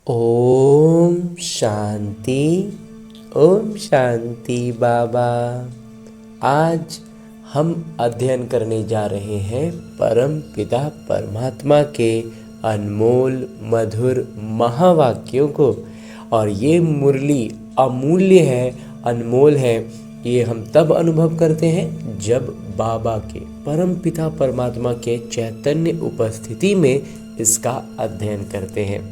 ओम शांति। ओम शांति बाबा। आज हम अध्ययन करने जा रहे हैं परम पिता परमात्मा के अनमोल मधुर महावाक्यों को। और ये मुरली अमूल्य है, अनमोल है। ये हम तब अनुभव करते हैं जब बाबा के परम पिता परमात्मा के चैतन्य उपस्थिति में इसका अध्ययन करते हैं।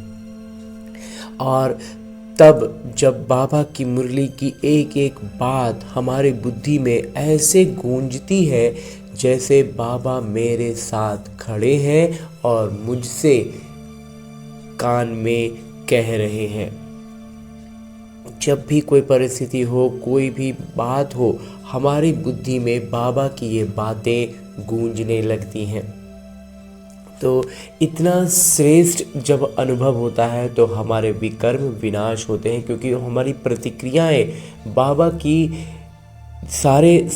और तब जब बाबा की मुरली की एक एक बात हमारे बुद्धि में ऐसे गूंजती है जैसे बाबा मेरे साथ खड़े हैं और मुझसे कान में कह रहे हैं। जब भी कोई परिस्थिति हो, कोई भी बात हो, हमारी बुद्धि में बाबा की ये बातें गूंजने लगती हैं। तो इतना श्रेष्ठ जब अनुभव होता है तो हमारे विकर्म विनाश होते हैं, क्योंकि हमारी प्रतिक्रियाएं बाबा की सारे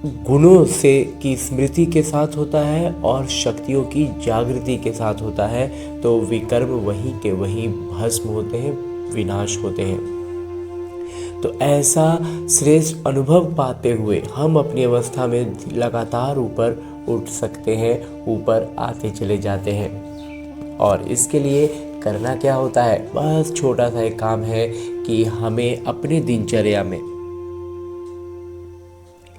गुणों से की स्मृति के साथ होता है और शक्तियों की जागृति के साथ होता है। तो विकर्म वहीं के वहीं भस्म होते हैं, विनाश होते हैं। तो ऐसा श्रेष्ठ अनुभव पाते हुए हम अपनी अवस्था में लगातार ऊपर उठ सकते हैं, ऊपर आते चले जाते हैं। और इसके लिए करना क्या होता है? बस छोटा सा एक काम है कि हमें अपने दिनचर्या में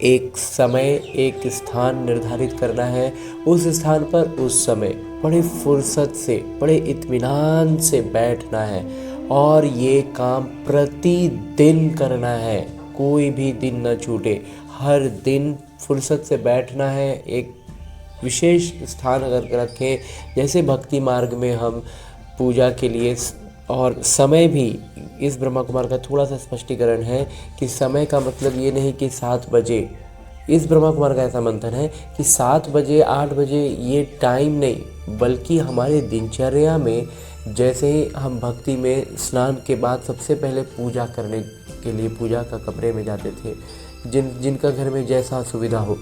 एक समय, एक स्थान निर्धारित करना है। उस स्थान पर उस समय बड़े फुर्सत से, बड़े इत्मीनान से बैठना है और ये काम प्रतिदिन करना है। कोई भी दिन न छूटे, हर दिन फुर्सत से बैठना है। एक विशेष स्थान अगर रखें, जैसे भक्ति मार्ग में हम पूजा के लिए, और समय भी इस ब्रह्मा कुमार का थोड़ा सा स्पष्टीकरण है कि समय का मतलब ये नहीं कि 7 बजे। इस ब्रह्मा कुमार का ऐसा मंथन है कि 7 बजे 8 बजे ये टाइम नहीं, बल्कि हमारे दिनचर्या में जैसे ही हम भक्ति में स्नान के बाद सबसे पहले पूजा करने के लिए पूजा का कमरे में जाते थे, जिनका घर में जैसा सुविधा हो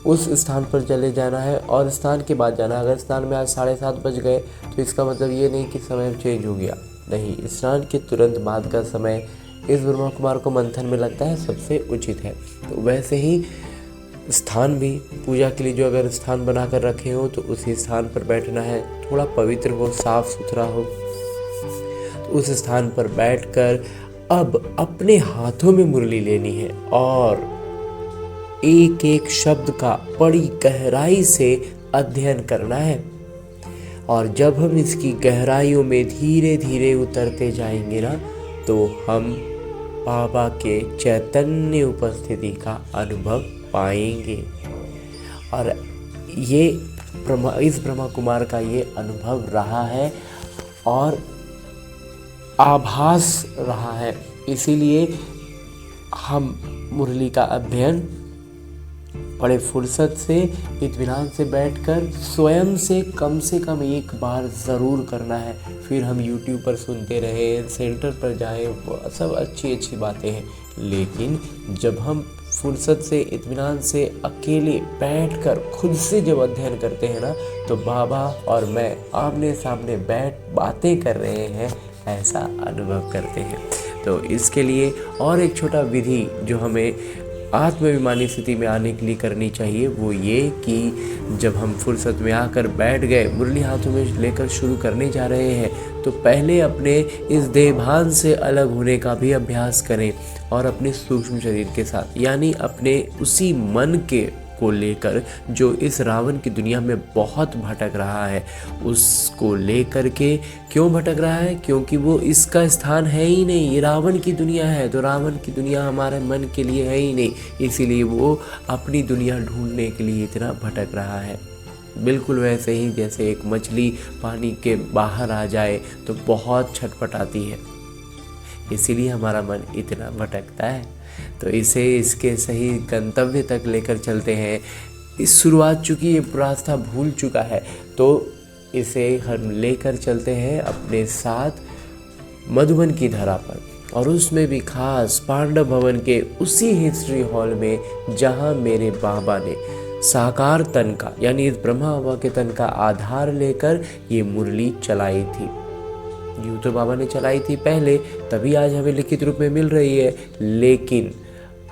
उस स्थान पर चले जाना है और स्नान के बाद जाना। अगर स्नान में आज 7:30 बज गए तो इसका मतलब ये नहीं कि समय चेंज हो गया, नहीं, स्नान के तुरंत बाद का समय इस ब्रह्मा कुमार को मंथन में लगता है सबसे उचित है। तो वैसे ही स्थान भी पूजा के लिए जो अगर स्थान बना कर रखे हो तो उसी स्थान पर बैठना है। थोड़ा पवित्र हो, साफ सुथरा हो, तो उस स्थान पर बैठकर अब अपने हाथों में मुरली लेनी है और एक एक शब्द का बड़ी गहराई से अध्ययन करना है। और जब हम इसकी गहराइयों में धीरे धीरे उतरते जाएंगे ना, तो हम बाबा के चैतन्य उपस्थिति का अनुभव पाएंगे। और ये इस ब्रह्मा कुमार का ये अनुभव रहा है और आभास रहा है। इसीलिए हम मुरली का अध्ययन बड़े फुर्सत से, इत्मीनान से बैठकर स्वयं से कम एक बार ज़रूर करना है। फिर हम YouTube पर सुनते रहे, सेंटर पर जाएं, सब अच्छी बातें हैं, लेकिन जब हम फुर्सत से, इत्मीनान से अकेले बैठकर खुद से जब अध्ययन करते हैं ना, तो बाबा और मैं आमने सामने बैठ बातें कर रहे हैं, ऐसा अनुभव करते हैं। तो इसके लिए और एक छोटा विधि जो हमें आत्माभिमानी स्थिति में आने के लिए करनी चाहिए, वो ये कि जब हम फुर्सत में आकर बैठ गए, मुरली हाथों में लेकर शुरू करने जा रहे हैं, तो पहले अपने इस देहभान से अलग होने का भी अभ्यास करें और अपने सूक्ष्म शरीर के साथ, यानी अपने उसी मन के को लेकर जो इस रावण की दुनिया में बहुत भटक रहा है, उसको लेकर के। क्यों भटक रहा है? क्योंकि वो इसका स्थान है ही नहीं, ये रावण की दुनिया है, तो रावण की दुनिया हमारे मन के लिए है ही नहीं, इसीलिए वो अपनी दुनिया ढूंढने के लिए इतना भटक रहा है। बिल्कुल वैसे ही जैसे एक मछली पानी के बाहर आ जाए तो बहुत छटपटाती है, इसीलिए हमारा मन इतना भटकता है। तो इसे इसके सही गंतव्य तक लेकर चलते हैं। इस शुरुआत, चूँकि ये रास्ता भूल चुका है, तो इसे हम लेकर चलते हैं अपने साथ मधुबन की धरा पर, और उसमें भी खास पांडव भवन के उसी हिस्ट्री हॉल में जहाँ मेरे बाबा ने साकार तन का, यानी इस ब्रह्मा बाबा के तन का आधार लेकर ये मुरली चलाई थी। यूँ तो बाबा ने चलाई थी पहले, तभी आज हमें लिखित रूप में मिल रही है। लेकिन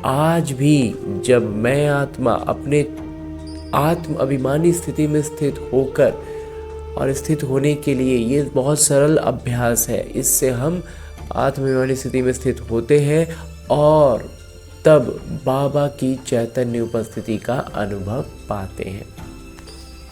आज भी जब मैं आत्मा अपने आत्म अभिमानी स्थिति में स्थित होकर और स्थित होने के लिए, ये बहुत सरल अभ्यास है, इससे हम आत्माभिमानी स्थिति में स्थित होते हैं और तब बाबा की चैतन्य उपस्थिति का अनुभव पाते हैं।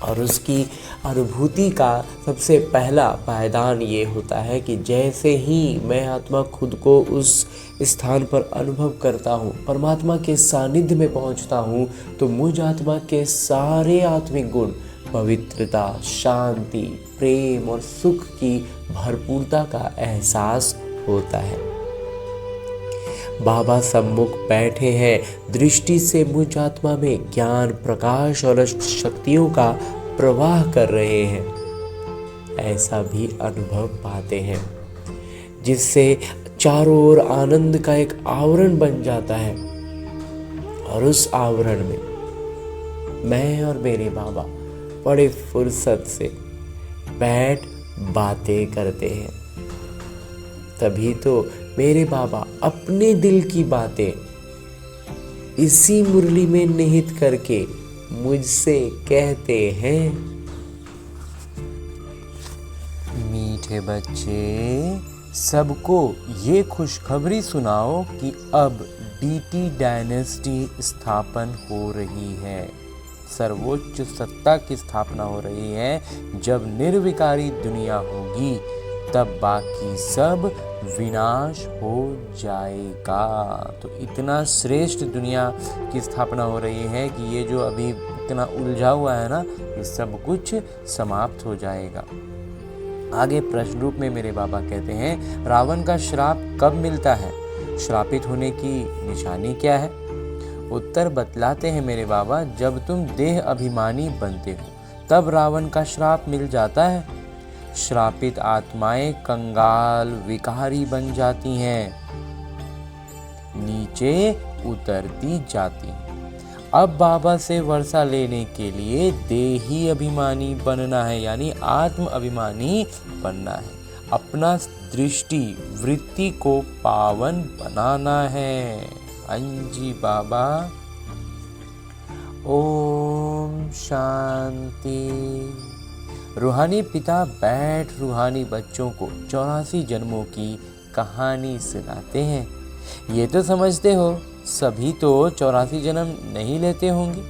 और उसकी अनुभूति का सबसे पहला पायदान ये होता है कि जैसे ही मैं आत्मा खुद को उस स्थान पर अनुभव करता हूँ, परमात्मा के सानिध्य में पहुँचता हूँ, तो मुझ आत्मा के सारे आत्मिक गुण, पवित्रता, शांति, प्रेम और सुख की भरपूरता का एहसास होता है। बाबा सम्मुख बैठे हैं, दृष्टि से मुझ आत्मा में ज्ञान, प्रकाश और शक्तियों का प्रवाह कर रहे हैं, ऐसा भी अनुभव पाते हैं, जिससे चारों ओर आनंद का एक आवरण बन जाता है। और उस आवरण में मैं और मेरे बाबा बड़े फुर्सत से बैठ बातें करते हैं। तभी तो मेरे बाबा अपने दिल की बातें इसी मुरली में निहित करके मुझसे कहते हैं, मीठे बच्चे, सबको ये खुशखबरी सुनाओ कि अब डीटी डायनेस्टी स्थापन हो रही है। सर्वोच्च सत्ता की स्थापना हो रही है। जब निर्विकारी दुनिया होगी तब बाकी सब विनाश हो जाएगा। तो इतना श्रेष्ठ दुनिया की स्थापना हो रही है कि ये जो अभी इतना उलझा हुआ है ना, ये सब कुछ समाप्त हो जाएगा। आगे प्रश्न रूप में मेरे बाबा कहते हैं, रावण का श्राप कब मिलता है? श्रापित होने की निशानी क्या है? उत्तर बतलाते हैं मेरे बाबा, जब तुम देह अभिमानी बनते हो तब रावण का श्राप मिल जाता है। श्रापित आत्माएं कंगाल, विकारी बन जाती हैं, नीचे उतरती जाती हैं। अब बाबा से वर्षा लेने के लिए देही अभिमानी बनना है, यानी आत्म अभिमानी बनना है। अपना दृष्टि वृत्ति को पावन बनाना है। अंजी बाबा। ओम शांति। रूहानी पिता बैठ रूहानी बच्चों को 84 जन्मों की कहानी सुनाते हैं। ये तो समझते हो सभी तो 84 जन्म नहीं लेते होंगे।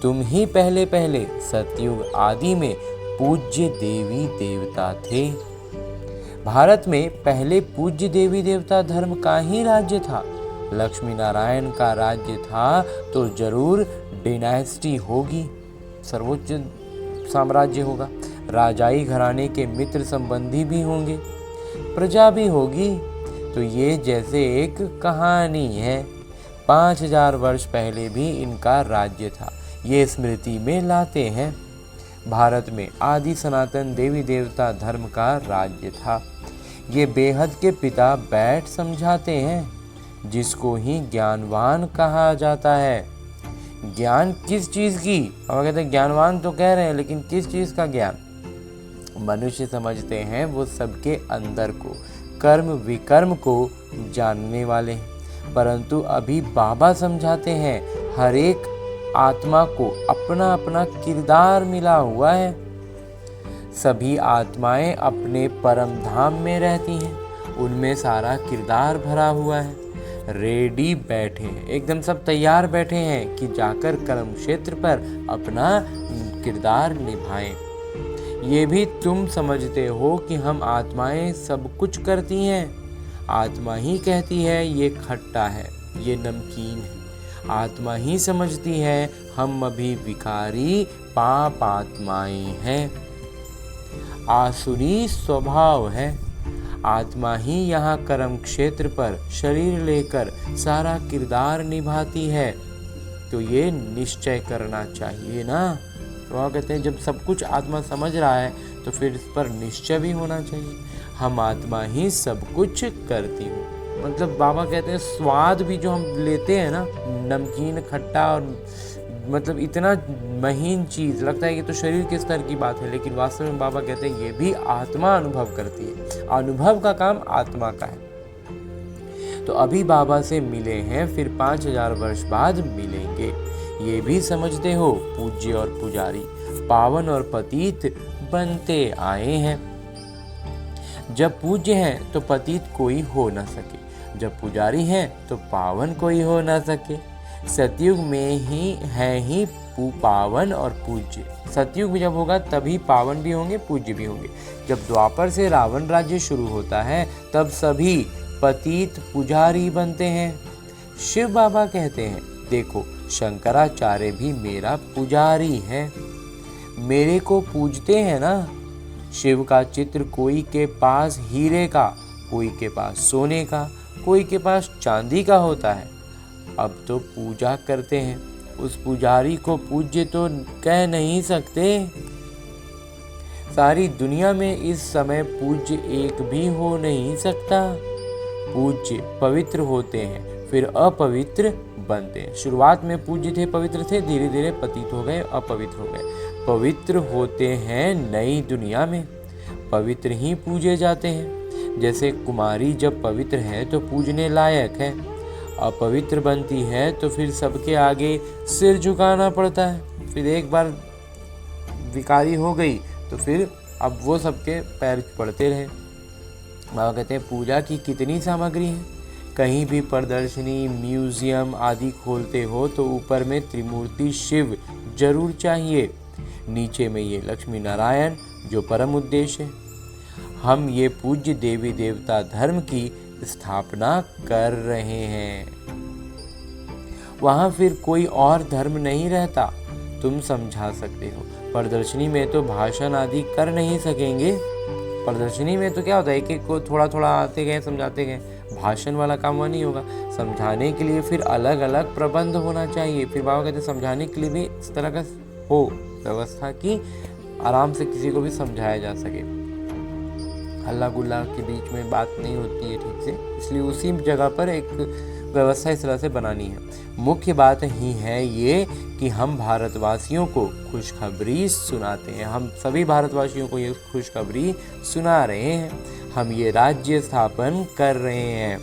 तुम ही पहले पहले सतयुग आदि में पूज्य देवी देवता थे। भारत में पहले पूज्य देवी देवता धर्म का ही राज्य था। लक्ष्मी नारायण का राज्य था तो जरूर डिनास्टी होगी, सर्वोच्च साम्राज्य होगा। राजाई घराने के मित्र संबंधी भी होंगे, प्रजा भी होगी। तो ये जैसे एक कहानी है। 5000 वर्ष पहले भी इनका राज्य था, ये स्मृति में लाते हैं। भारत में आदि सनातन देवी देवता धर्म का राज्य था। ये बेहद के पिता बैठ समझाते हैं, जिसको ही ज्ञानवान कहा जाता है। ज्ञान किस चीज़ की? हम कहते हैं ज्ञानवान तो कह रहे हैं, लेकिन किस चीज़ का ज्ञान? मनुष्य समझते हैं वो सबके अंदर को, कर्म विकर्म को जानने वाले हैं। परंतु अभी बाबा समझाते हैं हर एक आत्मा को अपना अपना किरदार मिला हुआ है। सभी आत्माएं अपने परम धाम में रहती हैं, उनमें सारा किरदार भरा हुआ है। रेडी बैठे हैं, एकदम सब तैयार बैठे हैं कि जाकर कर्म क्षेत्र पर अपना किरदार निभाएं। ये भी तुम समझते हो कि हम आत्माएं सब कुछ करती हैं। आत्मा ही कहती है ये खट्टा है, ये नमकीन है। आत्मा ही समझती है हम अभी विकारी पाप आत्माएं हैं, आसुरी स्वभाव है। आत्मा ही यहाँ कर्म क्षेत्र पर शरीर लेकर सारा किरदार निभाती है। तो ये निश्चय करना चाहिए ना। तो वहाँ कहते हैं जब सब कुछ आत्मा समझ रहा है तो फिर इस पर निश्चय भी होना चाहिए। हम आत्मा ही सब कुछ करती हूँ। मतलब बाबा कहते हैं स्वाद भी जो हम लेते हैं ना, नमकीन, खट्टा और मतलब इतना महीन चीज़ लगता है कि तो शरीर के स्तर की बात है, लेकिन वास्तव में बाबा कहते हैं ये भी आत्मा अनुभव करती है। अनुभव का काम आत्मा का है। तो अभी बाबा से मिले हैं, फिर 5000 वर्ष बाद मिलेंगे, ये भी समझते हो। पूज्य और पुजारी पावन और पतित बनते आए हैं। जब पूज्य हैं तो पतित कोई हो न सके, जब पुजारी हैं तो पावन कोई हो न सके। सतयुग में ही पावन और पूज्य। सतयुग में जब होगा तभी पावन भी होंगे, पूज्य भी होंगे। जब द्वापर से रावण राज्य शुरू होता है तब सभी पतित पुजारी बनते हैं। शिव बाबा कहते हैं, देखो शंकराचार्य भी मेरा पुजारी है, मेरे को पूजते हैं ना। शिव का चित्र कोई के पास हीरे का, कोई के पास सोने का, कोई के पास चांदी का होता है। अब तो पूजा करते हैं, उस पुजारी को पूज्य तो कह नहीं सकते। सारी दुनिया में इस समय पूज्य एक भी हो नहीं सकता। पूज्य पवित्र होते हैं, फिर अपवित्र बनते हैं। शुरुआत में पूज्य थे, पवित्र थे, धीरे धीरे पतित हो गए, अपवित्र हो गए। पवित्र होते हैं नई दुनिया में, पवित्र ही पूजे जाते हैं। जैसे कुमारी जब पवित्र है तो पूजने लायक है, अपवित्र बनती है तो फिर सबके आगे सिर झुकाना पड़ता है। फिर एक बार विकारी हो गई तो फिर अब वो सबके पैर पड़ते रहे। बाबा कहते हैं पूजा की कितनी सामग्री है। कहीं भी प्रदर्शनी, म्यूजियम आदि खोलते हो तो ऊपर में त्रिमूर्ति शिव जरूर चाहिए, नीचे में ये लक्ष्मी नारायण जो परम उद्देश्य है। हम ये पूज्य देवी देवता धर्म की स्थापना कर रहे हैं। वहाँ फिर कोई और धर्म नहीं रहता, तुम समझा सकते हो। प्रदर्शनी में तो भाषण आदि कर नहीं सकेंगे। प्रदर्शनी में तो क्या होता है, एक एक को थोड़ा थोड़ा आते गए, समझाते गए। भाषण वाला काम वह नहीं होगा। समझाने के लिए फिर अलग अलग प्रबंध होना चाहिए। फिर बाबा कहते हैं समझाने के लिए भी इस तरह का हो व्यवस्था कि आराम से किसी को भी समझाया जा सके। हल्ला गुल्ला के बीच में बात नहीं होती है ठीक से, इसलिए उसी जगह पर एक व्यवस्था इस तरह से बनानी है। मुख्य बात ही है ये कि हम भारतवासियों को खुशखबरी सुनाते हैं। हम सभी भारतवासियों को ये खुशखबरी सुना रहे हैं। हम ये राज्य स्थापन कर रहे हैं।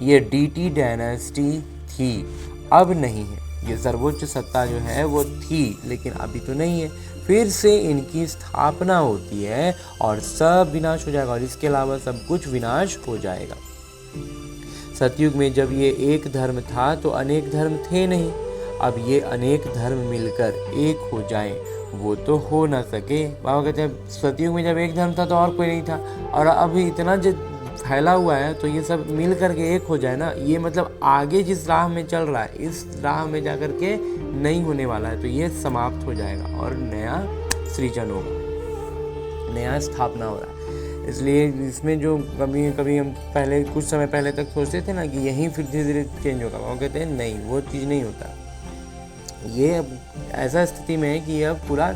ये डीटी डायनेस्टी थी, अब नहीं है। ये सर्वोच्च सत्ता जो है वो थी, लेकिन अभी तो नहीं है। फिर से इनकी स्थापना होती है और सब विनाश हो जाएगा, और इसके अलावा सब कुछ विनाश हो जाएगा। सतयुग में जब ये एक धर्म था तो अनेक धर्म थे नहीं। अब ये अनेक धर्म मिलकर एक हो जाएं, वो तो हो ना सके। बाबा कहते हैं सतयुग में जब एक धर्म था तो और कोई नहीं था, और अभी इतना फैला हुआ है तो ये सब मिल करके एक हो जाए ना। ये मतलब आगे जिस राह में चल रहा है, इस राह में जाकर के नहीं होने वाला है, तो ये समाप्त हो जाएगा और नया सृजन होगा, नया स्थापना हो रहा है। इसलिए इसमें जो कभी हम पहले कुछ समय पहले तक सोचते थे ना कि यहीं फिर धीरे धीरे चेंज होगा, वो कहते हैं नहीं, वो चीज़ नहीं होता। ये अब ऐसा स्थिति में है कि अब पूरा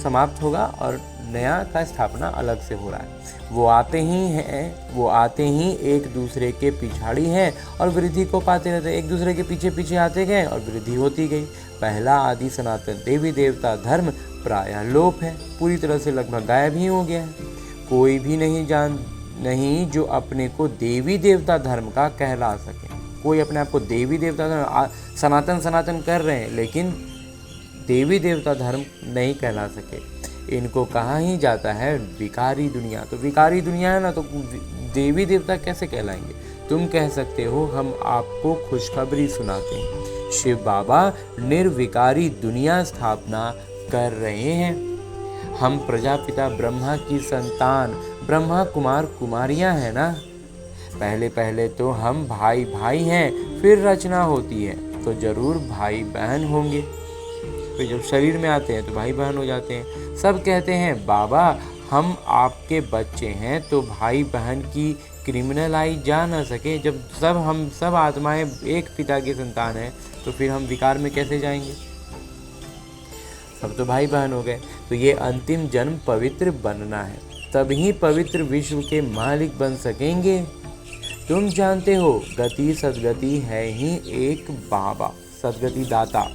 समाप्त होगा और नया का स्थापना अलग से हो रहा है। वो आते ही एक दूसरे के पिछाड़ी हैं और वृद्धि को पाते रहते हैं। एक दूसरे के पीछे पीछे आते गए और वृद्धि होती गई। पहला आदि सनातन देवी देवता धर्म प्रायः लोप है, पूरी तरह से लगभग गायब ही हो गया है। कोई भी नहीं जो अपने को देवी देवता धर्म का कहला सके। कोई अपने आप को देवी देवता धर्म सनातन कर रहे हैं, लेकिन देवी देवता धर्म नहीं कहला सके। इनको कहा ही जाता है विकारी दुनिया। तो विकारी दुनिया है ना, तो देवी देवता कैसे कहलाएंगे। तुम कह सकते हो हम आपको खुशखबरी सुनाते हैं। शिव बाबा निर्विकारी दुनिया स्थापना कर रहे हैं। हम प्रजापिता ब्रह्मा की संतान, ब्रह्मा कुमार कुमारियां हैं ना। पहले तो हम भाई भाई हैं, फिर रचना होती है तो जरूर भाई बहन होंगे। फिर जब शरीर में आते हैं तो भाई बहन हो जाते हैं। सब कहते हैं बाबा हम आपके बच्चे हैं, तो भाई बहन की क्रिमिनलाइज जा ना सके। जब हम सब आत्माएं एक पिता की संतान हैं, तो फिर हम विकार में कैसे जाएंगे। सब तो भाई बहन हो गए। तो ये अंतिम जन्म पवित्र बनना है, तभी पवित्र विश्व के मालिक बन सकेंगे। तुम जानते हो गति सदगति है ही एक बाबा। सद्गति दाता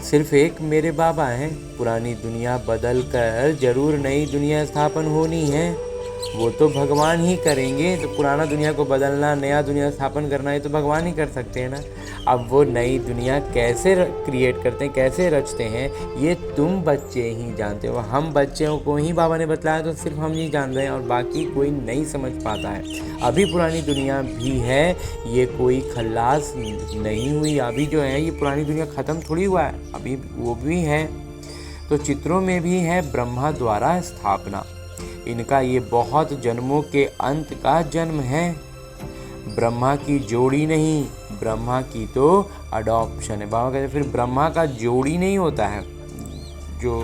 सिर्फ एक मेरे बाबा हैं। पुरानी दुनिया बदल कर जरूर नई दुनिया स्थापन होनी है, वो तो भगवान ही करेंगे। तो पुराना दुनिया को बदलना, नया दुनिया स्थापन करना, ये तो भगवान ही कर सकते हैं ना। अब वो नई दुनिया कैसे क्रिएट करते हैं, कैसे रचते हैं, ये तुम बच्चे ही जानते हो। हम बच्चों को ही बाबा ने बतलाया, तो सिर्फ हम ही जान रहे हैं और बाकी कोई नहीं समझ पाता है। अभी पुरानी दुनिया भी है, ये कोई खल्लास नहीं हुई। अभी जो है ये पुरानी दुनिया ख़त्म थोड़ी हुआ है, अभी वो भी है। तो चित्रों में भी है ब्रह्मा द्वारा स्थापना, इनका ये बहुत जन्मों के अंत का जन्म है। ब्रह्मा की जोड़ी नहीं, ब्रह्मा की तो अडॉप्शन है। बाबा कहते हैं फिर ब्रह्मा का जोड़ी नहीं होता है जो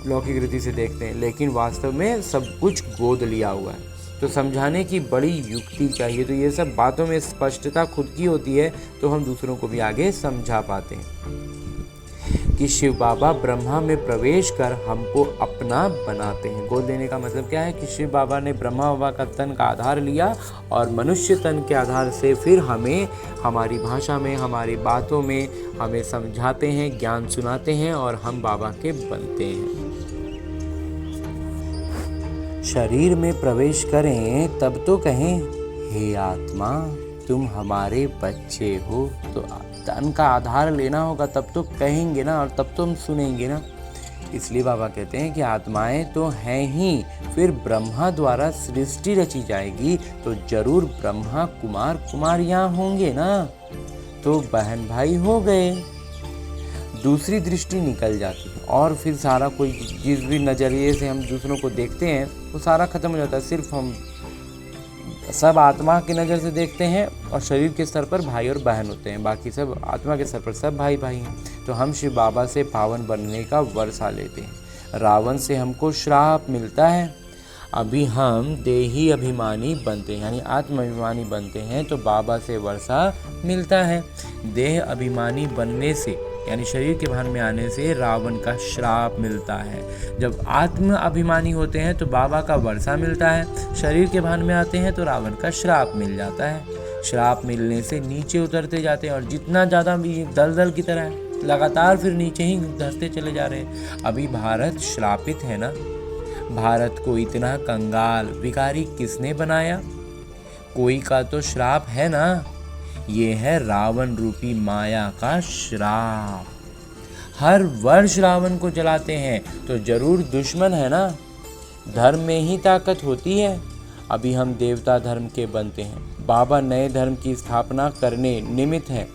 लौकिक रीति से देखते हैं, लेकिन वास्तव में सब कुछ गोद लिया हुआ है। तो समझाने की बड़ी युक्ति चाहिए। तो ये सब बातों में स्पष्टता खुद की होती है, तो हम दूसरों को भी आगे समझा पाते हैं कि शिव बाबा ब्रह्मा में प्रवेश कर हमको अपना बनाते हैं। गोद लेने का मतलब क्या है कि शिव बाबा ने ब्रह्मा बाबा का तन का आधार लिया और मनुष्य तन के आधार से फिर हमें हमारी भाषा में, हमारी बातों में हमें समझाते हैं, ज्ञान सुनाते हैं और हम बाबा के बनते हैं। शरीर में प्रवेश करें तब तो कहें हे आत्मा तुम हमारे बच्चे हो। तो तन का आधार लेना होगा तब तो कहेंगे ना, और तब तो हम सुनेंगे ना। इसलिए बाबा कहते हैं कि आत्माएं तो हैं ही, फिर ब्रह्मा द्वारा सृष्टि रची जाएगी तो जरूर ब्रह्मा कुमार कुमारियां होंगे ना, तो बहन भाई हो गए। दूसरी दृष्टि निकल जाती है और फिर सारा कोई जिस भी नज़रिए से हम दूसरों को देखते हैं वो सारा खत्म हो जाता है। सिर्फ हम सब आत्मा की नज़र से देखते हैं और शरीर के स्तर पर भाई और बहन होते हैं, बाकी सब आत्मा के स्तर पर सब भाई भाई हैं। तो हम शिव बाबा से पावन बनने का वर्षा लेते हैं। रावण से हमको श्राप मिलता है। अभी हम देही अभिमानी बनते हैं, यानी आत्म अभिमानी बनते हैं, तो बाबा से वर्षा मिलता है। देह अभिमानी बनने से यानी शरीर के भान में आने से रावण का श्राप मिलता है। जब आत्म अभिमानी होते हैं तो बाबा का वर्षा मिलता है, शरीर के भान में आते हैं तो रावण का श्राप मिल जाता है। श्राप मिलने से नीचे उतरते जाते हैं और जितना ज़्यादा दलदल की तरह है, लगातार फिर नीचे ही धंसते चले जा रहे हैं। अभी भारत श्रापित है ना। भारत को इतना कंगाल भिखारी किसने बनाया? कोई का तो श्राप है ना। ये है रावण रूपी माया का श्राप। हर वर्ष रावण को जलाते हैं तो जरूर दुश्मन है ना। धर्म में ही ताकत होती है। अभी हम देवता धर्म के बनते हैं, बाबा नए धर्म की स्थापना करने निमित्त हैं।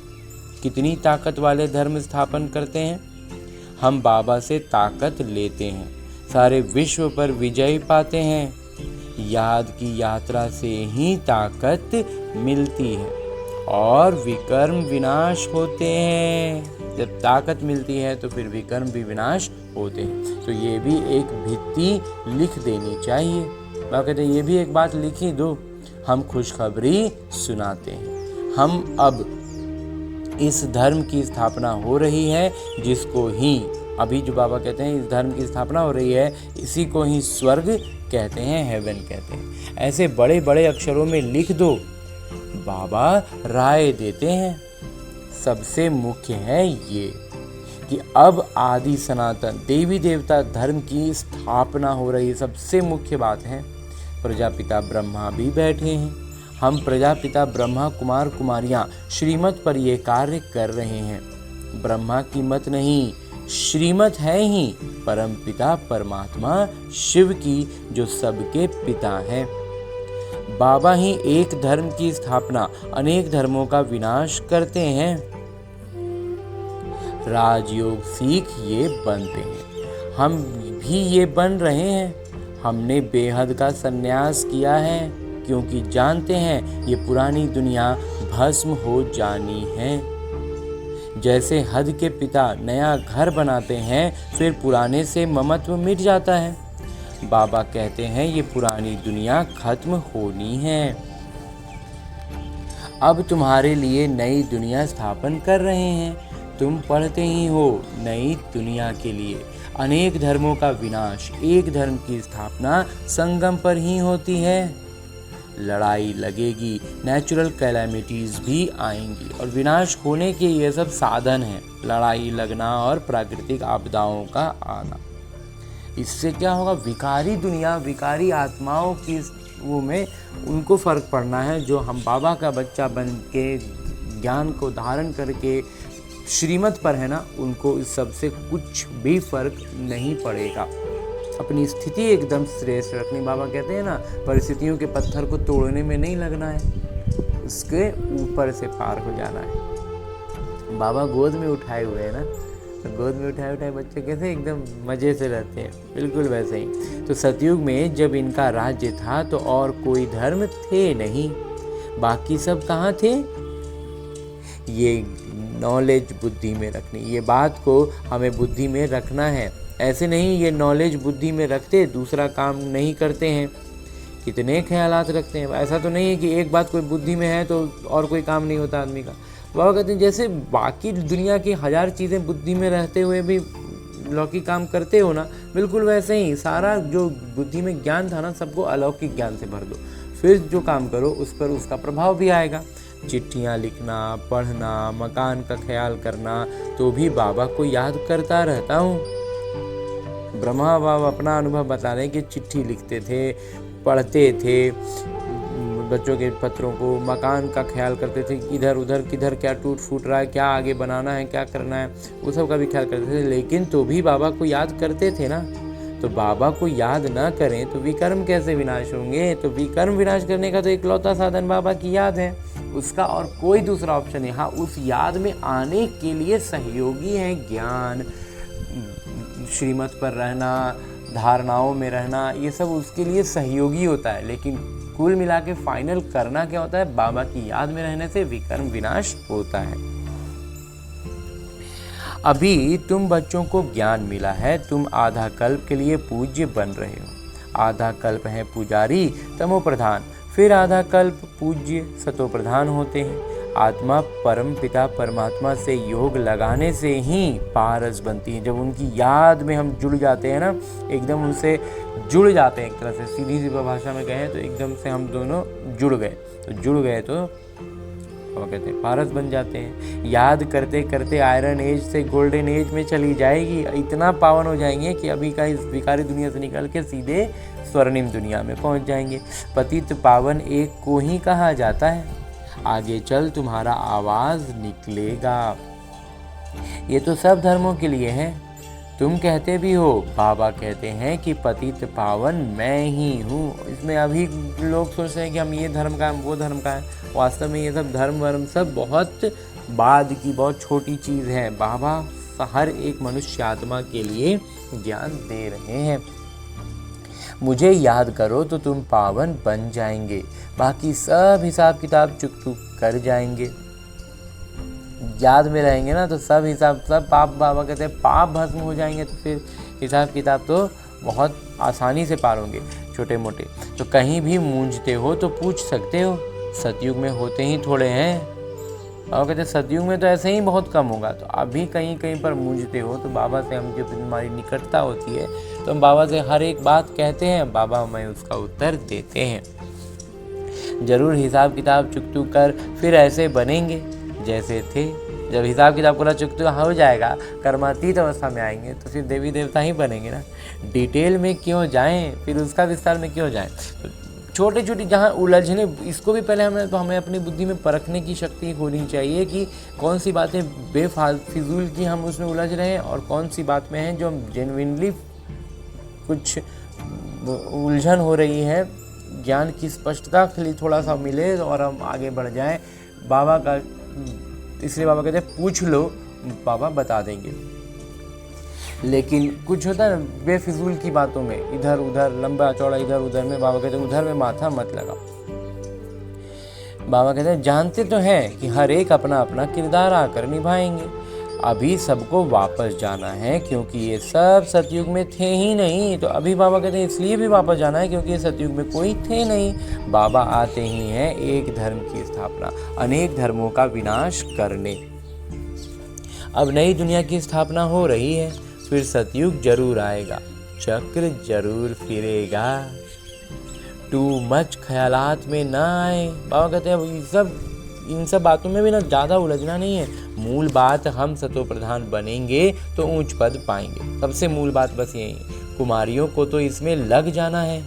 कितनी ताकत वाले धर्म स्थापन करते हैं। हम बाबा से ताकत लेते हैं, सारे विश्व पर विजय पाते हैं। याद की यात्रा से ही ताकत मिलती है और विकर्म विनाश होते हैं। जब ताकत मिलती है तो फिर विकर्म भी विनाश होते हैं। तो ये भी एक भित्ति लिख देनी चाहिए। बाबा कहते हैं ये भी एक बात लिख ही दो। हम खुशखबरी सुनाते हैं। हम अब इस धर्म की स्थापना हो रही है, जिसको ही अभी जो बाबा कहते हैं इस धर्म की स्थापना हो रही है, इसी को ही स्वर्ग कहते हैं, हेवन कहते हैं। ऐसे बड़े बड़े अक्षरों में लिख दो। बाबा राय देते हैं। सबसे मुख्य है ये कि अब आदि सनातन देवी देवता धर्म की स्थापना हो रही है। सबसे मुख्य बात है प्रजापिता ब्रह्मा भी बैठे हैं। हम प्रजापिता ब्रह्मा कुमार कुमारियां श्रीमत पर ये कार्य कर रहे हैं। ब्रह्मा की मत नहीं, श्रीमत है ही परम पिता परमात्मा शिव की, जो सबके पिता हैं। बाबा ही एक धर्म की स्थापना, अनेक धर्मों का विनाश करते हैं। राजयोग सीख ये बनते हैं। हम भी ये बन रहे हैं। हमने बेहद का संन्यास किया है, क्योंकि जानते हैं ये पुरानी दुनिया भस्म हो जानी है। जैसे हद के पिता नया घर बनाते हैं, फिर पुराने से ममत्व मिट जाता है। बाबा कहते हैं ये पुरानी दुनिया खत्म होनी है। अब तुम्हारे लिए नई दुनिया स्थापन कर रहे हैं। तुम पढ़ते ही हो नई दुनिया के लिए। अनेक धर्मों का विनाश, एक धर्म की स्थापना संगम पर ही होती है। लड़ाई लगेगी, नेचुरल कैलामिटीज़ भी आएंगी और विनाश होने के ये सब साधन हैं, लड़ाई लगना और प्राकृतिक आपदाओं का आना। इससे क्या होगा, विकारी दुनिया, विकारी आत्माओं की वो में उनको फ़र्क पड़ना है। जो हम बाबा का बच्चा बन के ज्ञान को धारण करके श्रीमत पर है ना, उनको इस सब से कुछ भी फर्क नहीं पड़ेगा। अपनी स्थिति एकदम श्रेष्ठ रखनी। बाबा कहते हैं ना, परिस्थितियों के पत्थर को तोड़ने में नहीं लगना है, उसके ऊपर से पार हो जाना है। बाबा गोद में उठाए हुए हैं ना, तो गोद में उठाए बच्चे कैसे एकदम मज़े से रहते हैं, बिल्कुल वैसे ही। तो सतयुग में जब इनका राज्य था तो और कोई धर्म थे नहीं, बाकी सब कहाँ थे। ये नॉलेज बुद्धि में रखनी, ये बात को हमें बुद्धि में रखना है। ऐसे नहीं ये नॉलेज बुद्धि में रखते दूसरा काम नहीं करते हैं, कितने ख्यालात रखते हैं। ऐसा तो नहीं है कि एक बात कोई बुद्धि में है तो और कोई काम नहीं होता आदमी का। बाबा कहते हैं जैसे बाकी दुनिया की 1000 चीज़ें बुद्धि में रहते हुए भी लौकिक काम करते हो ना, बिल्कुल वैसे ही सारा जो बुद्धि में ज्ञान था ना, सबको अलौकिक ज्ञान से भर दो, फिर जो काम करो उस पर उसका प्रभाव भी आएगा। चिट्ठियाँ लिखना, पढ़ना, मकान का ख्याल करना, तो भी बाबा को याद करता रहता हूँ। ब्रह्मा बाबा अपना अनुभव बता रहे हैं कि चिट्ठी लिखते थे, पढ़ते थे बच्चों के पत्रों को, मकान का ख्याल करते थे, इधर उधर किधर क्या टूट फूट रहा है, क्या आगे बनाना है, क्या करना है, वो सब का भी ख्याल करते थे। लेकिन तो भी बाबा को याद करते थे ना। तो बाबा को याद ना करें तो विकर्म कैसे विनाश होंगे। तो विकर्म विनाश करने का तो इकलौता साधन बाबा की याद है, उसका और कोई दूसरा ऑप्शन नहीं। हाँ, उस याद में आने के लिए सहयोगी है ज्ञान, श्रीमत पर रहना, धारणाओं में रहना, ये सब उसके लिए सहयोगी होता है। लेकिन कुल मिला के फाइनल करना क्या होता है, बाबा की याद में रहने से विकर्म विनाश होता है। अभी तुम बच्चों को ज्ञान मिला है, तुम आधा कल्प के लिए पूज्य बन रहे हो। आधा कल्प है पुजारी तमो प्रधान, फिर आधा कल्प पूज्य सतो प्रधान होते हैं। आत्मा परम पिता परमात्मा से योग लगाने से ही पारस बनती है। जब उनकी याद में हम जुड़ जाते हैं ना, एकदम उनसे जुड़ जाते हैं, एक तरह से सीधी सी भाषा में कहें तो एकदम से हम दोनों जुड़ गए। तो जुड़ गए तो वो कहते हैं पारस बन जाते हैं। याद करते करते आयरन एज से गोल्डन एज में चली जाएगी, इतना पावन हो जाएंगे कि अभी का इस विकारी दुनिया से निकल के सीधे स्वर्णिम दुनिया में पहुंच जाएंगे। पतित पावन एक को ही कहा जाता है, आगे चल तुम्हारा आवाज़ निकलेगा। ये तो सब धर्मों के लिए है। तुम कहते भी हो, बाबा कहते हैं कि पतित पावन मैं ही हूँ। इसमें अभी लोग सोचते हैं कि हम ये धर्म का हम वो धर्म का है। वास्तव में ये सब धर्म वर्म सब बहुत बाद की बहुत छोटी चीज़ है। बाबा हर एक मनुष्य आत्मा के लिए ज्ञान दे रहे हैं। मुझे याद करो तो तुम पावन बन जाएंगे, बाकी सब हिसाब किताब चुक चुक कर जाएंगे। याद में रहेंगे ना तो सब हिसाब सब पाप, बाबा कहते हैं पाप भस्म हो जाएंगे, तो फिर हिसाब किताब तो बहुत आसानी से पार होंगे छोटे मोटे। तो कहीं भी मूंझते हो तो पूछ सकते हो, सतयुग में होते ही थोड़े हैं। बाबा कहते हैं सतयुग में तो ऐसे ही बहुत कम होगा। तो अभी कहीं कहीं पर मूंझते हो तो बाबा से हम जब हमारी निकटता होती है तो हम बाबा से हर एक बात कहते हैं, बाबा हमें उसका उत्तर देते हैं। जरूर हिसाब किताब चुकतू कर फिर ऐसे बनेंगे जैसे थे। जब हिसाब किताब पूरा चुकतू हो जाएगा, कर्मातीत अवस्था में आएंगे तो फिर देवी देवता ही बनेंगे ना। डिटेल में क्यों जाएं, फिर उसका विस्तार में क्यों जाएं। तो छोटी छोटी जहाँ उलझने, इसको भी पहले हमें अपनी बुद्धि में परखने की शक्ति होनी चाहिए कि कौन सी बातें बेफिजूल की हम उसमें उलझ रहे हैं और कौन सी बात में हैं जो हम जेन्युइनली कुछ उलझन हो रही है। ज्ञान की स्पष्टता के लिए थोड़ा सा मिले और हम आगे बढ़ जाएं। बाबा का इसलिए बाबा कहते हैं पूछ लो, बाबा बता देंगे। लेकिन कुछ होता है ना बेफिजूल की बातों में, इधर उधर लंबा चौड़ा इधर उधर में, बाबा कहते हैं उधर में माथा मत लगाओ। बाबा कहते हैं जानते तो हैं कि हर एक अपना अपना किरदार आकर निभाएंगे। अभी सबको वापस जाना है क्योंकि ये सब सतयुग में थे ही नहीं। तो अभी बाबा कहते हैं इसलिए भी वापस जाना है क्योंकि ये सतयुग में कोई थे नहीं। बाबा आते ही हैं एक धर्म की स्थापना, अनेक धर्मों का विनाश करने। अब नई दुनिया की स्थापना हो रही है, फिर सतयुग जरूर आएगा, चक्र जरूर फिरेगा। टू मच ख्यालात में ना आए। बाबा कहते हैं इन सब बातों में भी ना ज़्यादा उलझना नहीं है। मूल बात हम सतो प्रधान बनेंगे तो ऊंच पद पाएंगे। सबसे मूल बात बस यही है। कुमारियों को तो इसमें लग जाना है।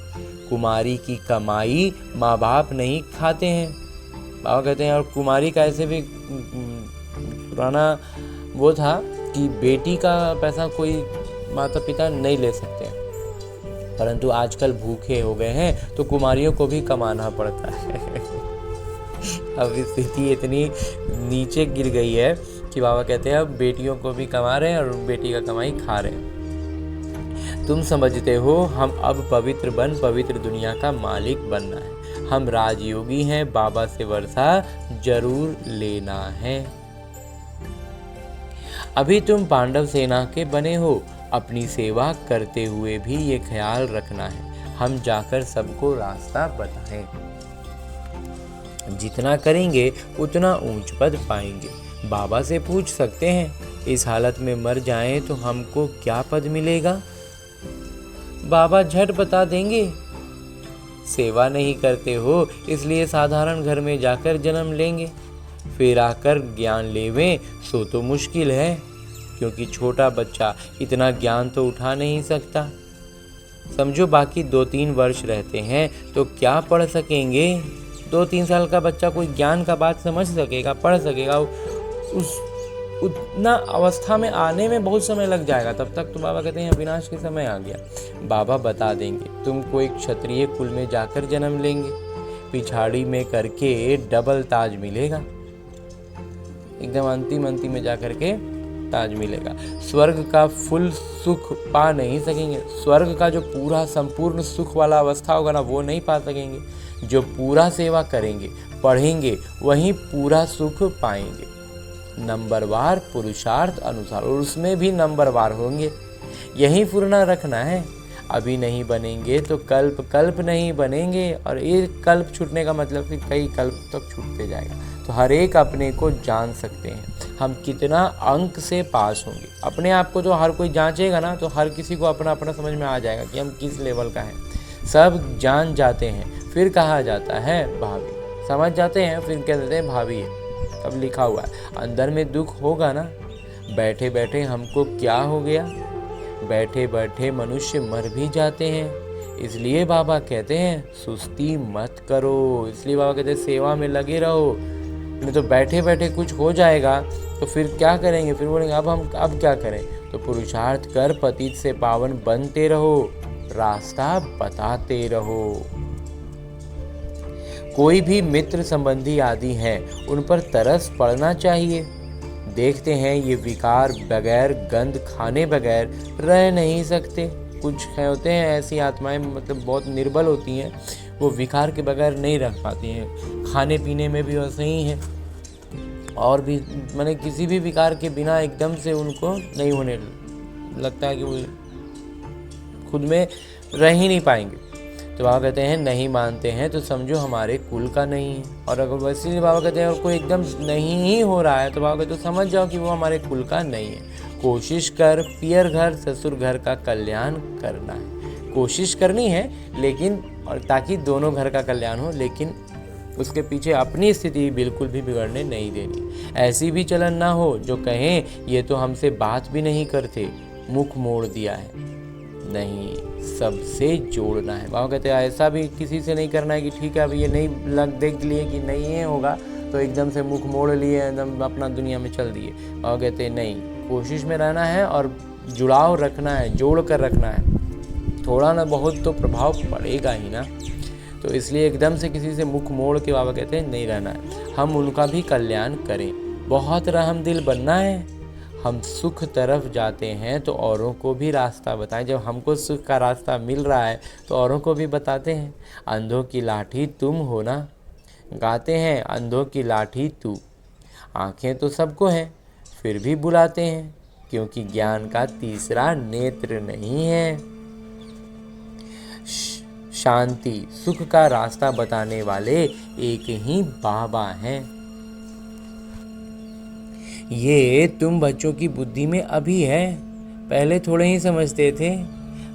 कुमारी की कमाई माँ बाप नहीं खाते हैं। बाबा कहते हैं और कुमारी का ऐसे भी पुराना वो था कि बेटी का पैसा कोई माता पिता नहीं ले सकते हैं, परंतु आजकल भूखे हो गए हैं तो कुमारियों को भी कमाना पड़ता है। अब स्थिति इतनी नीचे गिर गई है कि बाबा कहते हैं अब बेटियों को भी कमा रहे हैं और बेटी का कमाई खा रहे हैं। तुम समझते हो हम अब पवित्र बन पवित्र दुनिया का मालिक बनना है। हम राजयोगी हैं, बाबा से वर्षा जरूर लेना है। अभी तुम पांडव सेना के बने हो, अपनी सेवा करते हुए भी ये ख्याल रखना है हम जाकर सबको रास्ता बताएं। जितना करेंगे उतना ऊंच पद पाएंगे। बाबा से पूछ सकते हैं इस हालत में मर जाएं तो हमको क्या पद मिलेगा? बाबा झट बता देंगे। सेवा नहीं करते हो इसलिए साधारण घर में जाकर जन्म लेंगे, फिर आकर ज्ञान लेवें सो तो मुश्किल है, क्योंकि छोटा बच्चा इतना ज्ञान तो उठा नहीं सकता। समझो बाकी 2-3 वर्ष रहते हैं तो क्या पढ़ सकेंगे? 2-3 साल का बच्चा कोई ज्ञान का बात समझ सकेगा, पढ़ सकेगा? उतना अवस्था में आने में बहुत समय लग जाएगा। तब तक तो बाबा कहते हैं विनाश के समय आ गया। बाबा बता देंगे तुमको एक क्षत्रिय कुल में जाकर जन्म लेंगे, पिछाड़ी में करके डबल ताज मिलेगा, एकदम अंतिम में जाकर के ताज मिलेगा। स्वर्ग का फुल सुख पा नहीं सकेंगे। स्वर्ग का जो पूरा संपूर्ण सुख वाला अवस्था होगा ना वो नहीं पा सकेंगे। जो पूरा सेवा करेंगे पढ़ेंगे वहीं पूरा सुख पाएंगे। नंबरवार पुरुषार्थ अनुसार, और उसमें भी नंबरवार होंगे। यही पूर्णा रखना है। अभी नहीं बनेंगे तो कल्प नहीं बनेंगे, और एक कल्प छूटने का मतलब कि कई कल्प तक छूटते जाएगा। तो हर एक अपने को जान सकते हैं हम कितना अंक से पास होंगे। अपने आप को जो हर कोई जांचेगा ना तो हर किसी को अपना अपना समझ में आ जाएगा कि हम किस लेवल का हैं। सब जान जाते हैं, फिर कहा जाता है भाभी। समझ जाते हैं फिर कह देते हैं भाभी है। अब लिखा हुआ है अंदर में दुख होगा ना। बैठे बैठे हमको क्या हो गया? बैठे बैठे मनुष्य मर भी जाते हैं। इसलिए बाबा कहते हैं सुस्ती मत करो। इसलिए बाबा कहते हैं सेवा में लगे रहो। नहीं तो बैठे बैठे कुछ हो जाएगा तो फिर क्या करेंगे? फिर बोलेंगे अब क्या करें? तो पुरुषार्थ कर पतित से पावन बनते रहो, रास्ता बताते रहो। कोई भी मित्र संबंधी आदि हैं उन पर तरस पड़ना चाहिए। देखते हैं ये विकार बगैर गंध खाने बगैर रह नहीं सकते। कुछ होते हैं ऐसी आत्माएं, मतलब बहुत निर्बल होती हैं, वो विकार के बगैर नहीं रह पाती हैं। खाने पीने में भी वैसे ही है, और भी मैंने किसी भी विकार के बिना एकदम से उनको नहीं होने लगता है कि वो खुद में रह ही नहीं पाएंगे। तो बाबा कहते हैं नहीं मानते हैं तो समझो हमारे कुल का नहीं है। और अगर वैसे बाबा कहते हैं और कोई एकदम नहीं ही हो रहा है तो बाबा कहते हैं तो समझ जाओ कि वो हमारे कुल का नहीं है। कोशिश कर पियर घर ससुर घर का कल्याण करना है। कोशिश करनी है लेकिन, और ताकि दोनों घर का कल्याण हो, लेकिन उसके पीछे अपनी स्थिति बिल्कुल भी बिगड़ने नहीं देनी। ऐसी भी चलन ना हो जो कहें ये तो हमसे बात भी नहीं करते, मुख मोड़ दिया है। नहीं, सबसे जोड़ना है। बाबा कहते हैं ऐसा भी किसी से नहीं करना है कि ठीक है अब ये नहीं देख लिए कि नहीं ये होगा तो एकदम से मुख मोड़ लिए, एकदम अपना दुनिया में चल दिए। बाबा कहते हैं नहीं, कोशिश में रहना है और जुड़ाव रखना है, जोड़ कर रखना है। थोड़ा ना बहुत तो प्रभाव पड़ेगा ही ना। तो इसलिए एकदम से किसी से मुख मोड़ के बाबा कहते हैं नहीं रहना है। हम उनका भी कल्याण करें। बहुत रहम दिल बनना है। हम सुख तरफ जाते हैं तो औरों को भी रास्ता बताएं। जब हमको सुख का रास्ता मिल रहा है तो औरों को भी बताते हैं। अंधों की लाठी तुम हो ना, गाते हैं अंधों की लाठी तू। आँखें तो सबको हैं फिर भी बुलाते हैं, क्योंकि ज्ञान का तीसरा नेत्र नहीं है। शांति सुख का रास्ता बताने वाले एक ही बाबा हैं। ये तुम बच्चों की बुद्धि में अभी है, पहले थोड़े ही समझते थे।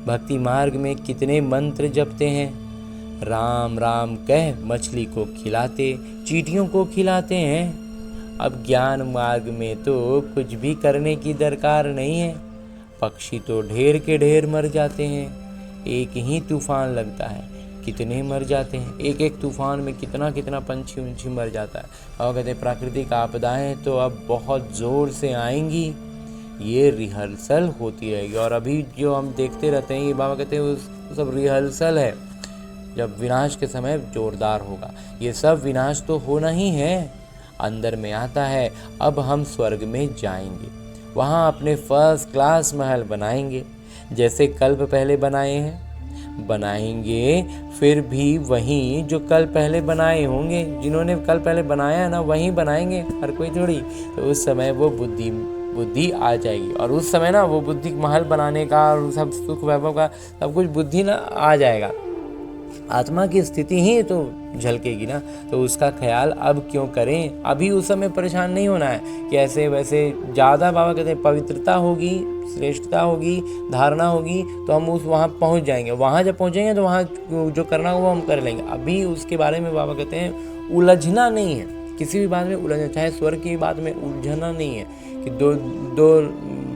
भक्ति मार्ग में कितने मंत्र जपते हैं, राम राम कह मछली को खिलाते, चींटियों को खिलाते हैं। अब ज्ञान मार्ग में तो कुछ भी करने की दरकार नहीं है। पक्षी तो ढेर के ढेर मर जाते हैं। एक ही तूफान लगता है, कितने मर जाते हैं। एक एक तूफान में कितना कितना पंछी उंछी मर जाता है। और कहते हैं प्राकृतिक आपदाएं तो अब बहुत ज़ोर से आएंगी। ये रिहर्सल होती रहेगी। और अभी जो हम देखते रहते हैं, ये बाबा कहते हैं वो सब रिहर्सल है। जब विनाश के समय जोरदार होगा। ये सब विनाश तो होना ही है। अंदर में आता है, अब हम स्वर्ग में जाएंगे, वहाँ अपने फर्स्ट क्लास महल बनाएंगे, जैसे कल्प पहले बनाए हैं बनाएंगे। फिर भी वहीं जो कल पहले बनाए होंगे, जिन्होंने कल पहले बनाया है ना, वहीं बनाएंगे, हर कोई थोड़ी। तो उस समय वो बुद्धि आ जाएगी। और उस समय ना वो बुद्धि महल बनाने का और सब सुख वैभव का सब कुछ बुद्धि ना आ जाएगा। आत्मा की स्थिति ही तो झलकेगी ना। तो उसका ख्याल अब क्यों करें। अभी उस समय परेशान नहीं होना है कि ऐसे वैसे ज़्यादा। बाबा कहते हैं पवित्रता होगी, श्रेष्ठता होगी, धारणा होगी तो हम वहाँ पहुँच जाएंगे। वहाँ जब पहुँचेंगे तो वहाँ जो करना हो वो हम कर लेंगे। अभी उसके बारे में बाबा कहते हैं उलझना नहीं है। किसी भी बात में उलझना, चाहे स्वर्ग की बात में उलझना नहीं है कि दो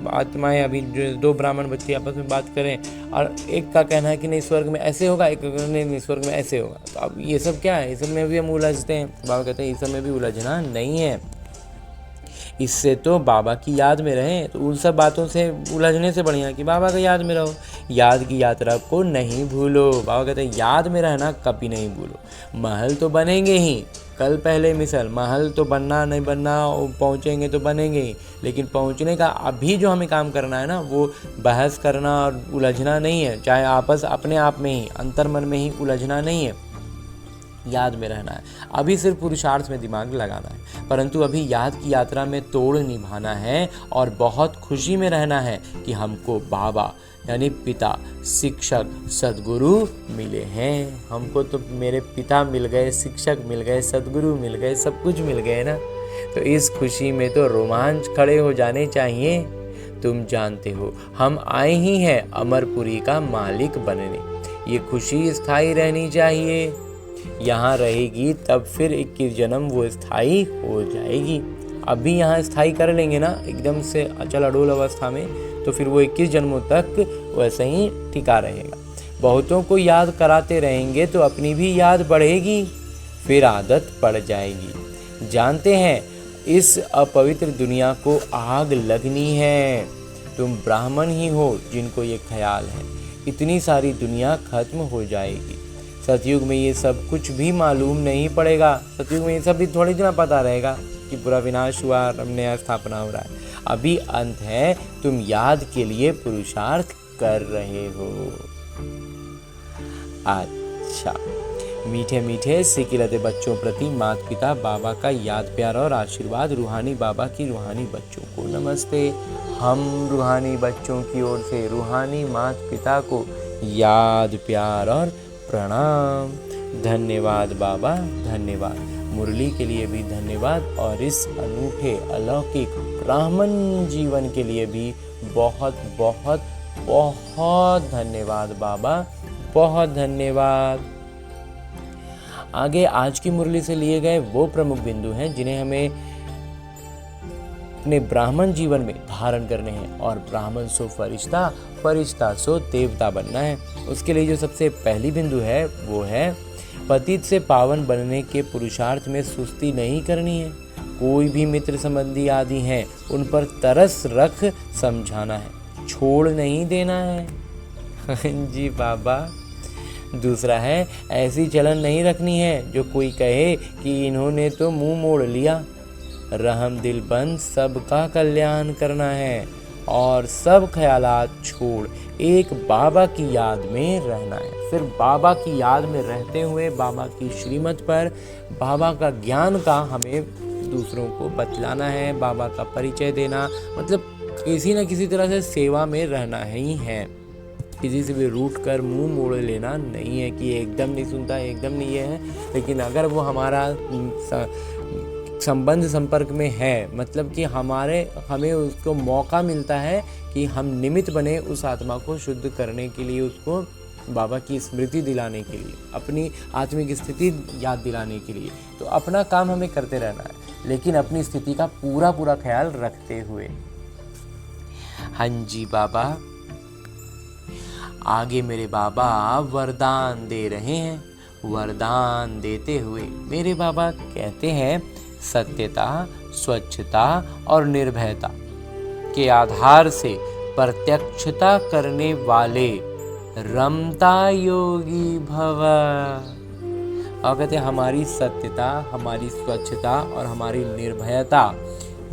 आत्माएं, अभी जो दो ब्राह्मण बच्चे आपस में बात करें और एक का कहना है कि नहीं स्वर्ग में ऐसे होगा, एक का नहीं स्वर्ग में ऐसे होगा। तो अब ये सब क्या है, इस सब में भी हम उलझते हैं। बाबा कहते हैं इस सब में भी उलझना नहीं है। इससे तो बाबा की याद में रहें। तो उन सब बातों से उलझने से बढ़िया कि बाबा की याद में रहो। याद की यात्रा को नहीं भूलो। बाबा कहते हैं याद में रहना कभी नहीं भूलो। महल तो बनेंगे ही, कल पहले मिसल महल तो बनना नहीं बनना, पहुँचेंगे तो बनेंगे ही। लेकिन पहुँचने का अभी जो हमें काम करना है ना, वो बहस करना और उलझना नहीं है। चाहे आपस अपने आप में ही अंतर मन में ही उलझना नहीं है, याद में रहना है। अभी सिर्फ पुरुषार्थ में दिमाग लगाना है, परंतु अभी याद की यात्रा में तोड़ निभाना है और बहुत खुशी में रहना है कि हमको बाबा यानी पिता, शिक्षक, सद्गुरु मिले हैं। हमको तो मेरे पिता मिल गए, शिक्षक मिल गए, सद्गुरु मिल गए, सब कुछ मिल गए ना। तो इस खुशी में तो रोमांच खड़े हो जाने चाहिए। तुम जानते हो हम आए ही हैं अमरपुरी का मालिक बनने। ये खुशी स्थायी रहनी चाहिए। यहाँ रहेगी तब फिर 21 जन्म वो स्थायी हो जाएगी। अभी यहाँ स्थायी कर लेंगे ना एकदम से अचल अडोल अवस्था में, तो फिर वो 21 जन्मों तक वैसे ही टिका रहेगा। बहुतों को याद कराते रहेंगे तो अपनी भी याद बढ़ेगी, फिर आदत पड़ जाएगी। जानते हैं इस अपवित्र दुनिया को आग लगनी है। तुम ब्राह्मण ही हो जिनको ये ख्याल है। इतनी सारी दुनिया खत्म हो जाएगी। सतयुग में ये सब कुछ भी मालूम नहीं पड़ेगा। सतयुग में ये सब भी थोड़ी दिन पता रहेगा कि पूरा विनाश हुआ और नया स्थापना हो रहा है। अभी अंत है, तुम याद के लिए पुरुषार्थ कर रहे हो। अच्छा, मीठे मीठे सिकिलते बच्चों प्रति माता पिता बाबा का याद प्यार और आशीर्वाद। रूहानी बाबा की रूहानी बच्चों को नमस्ते। हम रूहानी बच्चों की ओर से रूहानी माता पिता को याद प्यार और प्रणाम। धन्यवाद बाबा, धन्यवाद। मुरली के लिए भी धन्यवाद और इस अनूठे अलौकिक ब्राह्मण जीवन के लिए भी बहुत बहुत बहुत धन्यवाद बाबा, बहुत धन्यवाद। आगे आज की मुरली से लिए गए वो प्रमुख बिंदु हैं जिन्हें हमें अपने ब्राह्मण जीवन में धारण करने हैं। और ब्राह्मण सो फरिश्ता, फरिश्ता सो देवता बनना है। उसके लिए जो सबसे पहली बिंदु है वो है पतित से पावन बनने के पुरुषार्थ में सुस्ती नहीं करनी है। कोई भी मित्र संबंधी आदि हैं उन पर तरस रख समझाना है, छोड़ नहीं देना है। जी बाबा। दूसरा है ऐसी चलन नहीं रखनी है जो कोई कहे कि इन्होंने तो मुंह मोड़ लिया। रहम दिल बंद सबका कल्याण करना है और सब ख्यालात छोड़ एक बाबा की याद में रहना है। फिर बाबा की याद में रहते हुए बाबा की श्रीमत पर बाबा का ज्ञान का हमें दूसरों को बतलाना है, बाबा का परिचय देना, मतलब किसी न किसी तरह से सेवा में रहना ही है। किसी से भी रूठ कर मुंह मोड़ लेना नहीं है कि एकदम नहीं सुनता, एकदम नहीं ये है। लेकिन अगर वो हमारा संबंध संपर्क में है, मतलब कि हमें उसको मौका मिलता है कि हम निमित्त बने उस आत्मा को शुद्ध करने के लिए, उसको बाबा की स्मृति दिलाने के लिए, अपनी आत्मिक स्थिति याद दिलाने के लिए। तो अपना काम हमें करते रहना है, लेकिन अपनी स्थिति का पूरा पूरा ख्याल रखते हुए। हाँ जी बाबा, आगे मेरे बाबा वरदान दे रहे हैं। वरदान देते हुए मेरे बाबा कहते हैं, सत्यता, स्वच्छता और निर्भयता के आधार से प्रत्यक्षता करने वाले रमता योगी भव। और कहते हैं हमारी सत्यता, हमारी स्वच्छता और हमारी निर्भयता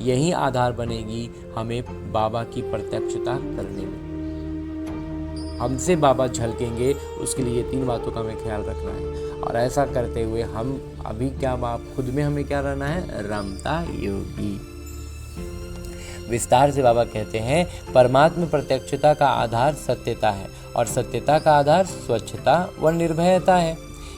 यही आधार बनेगी हमें बाबा की प्रत्यक्षता करने में। हमसे बाबा झलकेंगे, उसके लिए 3 बातों का हमें ख्याल रखना है। और ऐसा करते हुए हम अभी क्या खुद में हमें क्या रहना है, रमता योगी। विस्तार से बाबा कहते हैं, परमात्म प्रत्यक्षता का आधार सत्यता है और सत्यता का आधार स्वच्छता व निर्भयता है।